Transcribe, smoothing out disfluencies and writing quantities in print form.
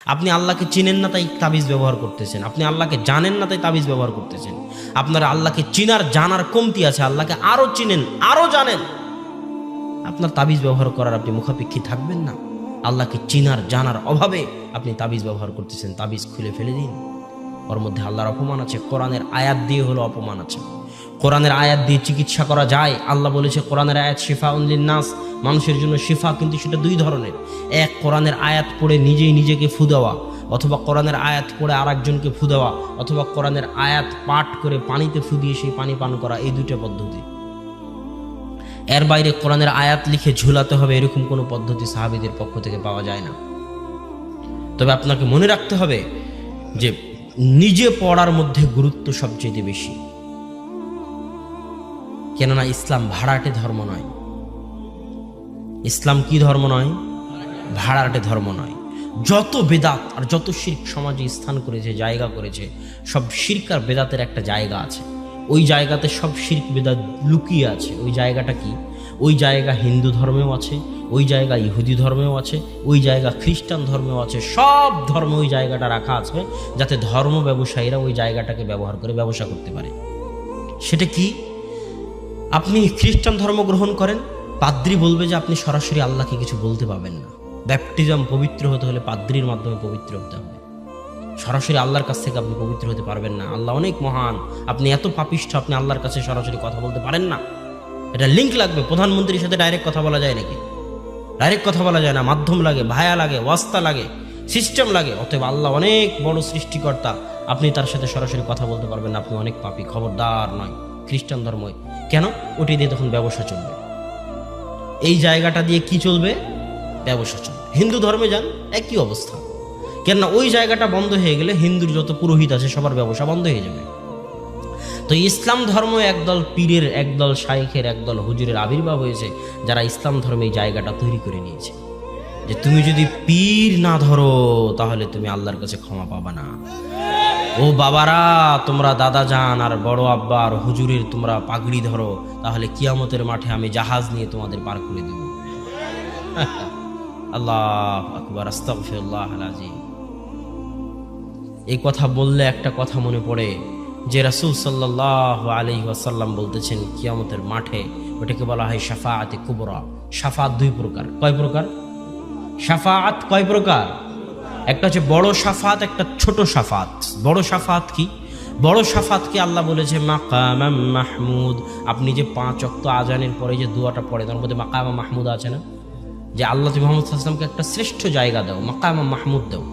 আপনি আল্লাহকে চিনেন না তাই তাবিজ ব্যবহার করতেছেন, আপনি আল্লাহকে জানেন না তাই তাবিজ ব্যবহার করতেছেন। আপনার আল্লাহকে চিনার জানার কমতি আছে, আল্লাহকে আরও চিনেন আরও জানেন, আপনার তাবিজ ব্যবহার করার আপনি মুখাপেক্ষী থাকবেন না। আল্লাহকে চিনার জানার অভাবে আপনি তাবিজ ব্যবহার করতেছেন, তাবিজ খুলে ফেলে দিন। ওর মধ্যে আল্লাহর অপমান আছে, কোরআনের আয়াত দিয়ে হলো অপমান আছে। কোরআনের আয়াত দিয়ে চিকিৎসা করা যায়। আল্লাহ বলেছে কোরআনের আয়াত শিফাউন লিন্নাস, মানুষের জন্য শিফা, কিন্তু সেটা দুই ধরনের। এক, কোরআনের আয়াত পড়ে নিজেই নিজেকে ফু দেওয়া, অথবা কোরআনের আয়াত পড়ে আরেকজনকে ফু দেওয়া, অথবা কোরআনের আয়াত পাঠ করে পানিতে ফু দিয়ে সেই পানি পান করা, এই দুইটা পদ্ধতি। এর বাইরে কোরআনের আয়াত লিখে ঝুলাতে হবে এরকম কোনো পদ্ধতি সাহাবীদের পক্ষ থেকে পাওয়া যায় না। তবে আপনাকে মনে রাখতে হবে যে নিজে পড়ার মধ্যে গুরুত্ব সবচেয়ে বেশি। কেননা ইসলাম ভাড়াটে ধর্ম নয়। ইসলাম কি ধর্ম নয়? ভাড়াটে ধর্ম নয়। যত বেদাত আর যত শিরক সমাজে স্থান করেছে, জায়গা করেছে, সব শিরক আর বেদাতের একটা জায়গা আছে। ওই জায়গাতে সব শিরক বেদাত লুকিয়ে আছে। ওই জায়গাটা কি? ওই জায়গা হিন্দু ধর্মেও আছে, ওই জায়গা ইহুদি ধর্মেও আছে, ওই জায়গা খ্রিস্টান ধর্মেও আছে। সব ধর্মে ওই জায়গাটা রাখা আছে যাতে ধর্ম ব্যবসায়ীরা ওই জায়গাটাকে ব্যবহার করে ব্যবসা করতে পারে। সেটা কি? আপনি খ্রিস্টান ধর্ম গ্রহণ করেন, পাদ্রী বলবে যে আপনি সরাসরি আল্লাহকে কিছু বলতে পাবেন না। ব্যাপটিজম পবিত্র হতে হলে পাদ্রীর মাধ্যমে পবিত্র হতে হবে, সরাসরি আল্লাহর কাছ থেকে আপনি পবিত্র হতে পারবেন না। আল্লাহ অনেক মহান, আপনি এত পাপিষ্ঠ, আপনি আল্লাহর কাছে সরাসরি কথা বলতে পারেন না। এটা লিঙ্ক লাগবে। প্রধানমন্ত্রীর সাথে ডাইরেক্ট কথা বলা যায় নাকি? ডাইরেক্ট কথা বলা যায় না, মাধ্যম লাগে, ভায়া লাগে, ওয়াস্তা লাগে, সিস্টেম লাগে। অতএব আল্লাহ অনেক বড় সৃষ্টিকর্তা, আপনি তার সাথে সরাসরি কথা বলতে পারবেন না, আপনি অনেক পাপী। খবরদার নয় খ্রিস্টান ধর্ম। কেন? ওটি দিয়ে তখন ব্যবসা চলবে। এই জায়গাটা দিয়ে কি চলবে? ব্যবসা চলবে। হিন্দু ধর্মে যান, একই অবস্থা। কেননা ওই জায়গাটা বন্ধ হয়ে গেলে হিন্দুর যত পুরোহিত আছে সবার ব্যবসা বন্ধ হয়ে যাবে। তো ইসলাম ধর্ম একদল পীরের, একদল শাইখের, একদল হুজুরের আবির্ভাব হয়েছে, যারা ইসলাম ধর্মে এই জায়গাটা তৈরি করে নিয়েছে যে তুমি যদি পীর না ধরো তাহলে তুমি আল্লাহর কাছে ক্ষমা পাবা না। ও বাবারা, তোমরা দাদা যান আর বড় আব্বা আর হুজুরের তোমরা পাগড়ি ধরো, তাহলে কিয়ামতের মাঠে আমি জাহাজ নিয়ে তোমাদের পার করে দেব। আল্লাহ আকবার, আস্তাগফিরুল্লাহ আল-আযীম। এই কথা বললে একটা কথা মনে পড়ে যে রাসূল সাল্লাল্লাহু আলাইহি ওয়াসাল্লাম বলতেছেন কিয়ামতের মাঠে ওটাকে বলা হয় শাফাআতে কুবরা। শাফাআত দুই প্রকার। কয় প্রকার? শাফাআত কয় প্রকার? একটা হচ্ছে বড় শাফাআত, একটা ছোট শাফাআত। বড় শাফাআত কি? বড় শাফাআত কি? আল্লাহ বলেছে মাকামাম মাহমুদ। আপনি যে 5 ওয়াক্ত আজানের পরে যে দোয়াটা পড়ে তার মধ্যে মাকামা মাহমুদ আছে না? যে আল্লাহ মুহাম্মদ সাল্লাল্লাহু আলাইহি ওয়াসাল্লামকে একটা শ্রেষ্ঠ জায়গা দাও, মাকামা মাহমুদ দাও।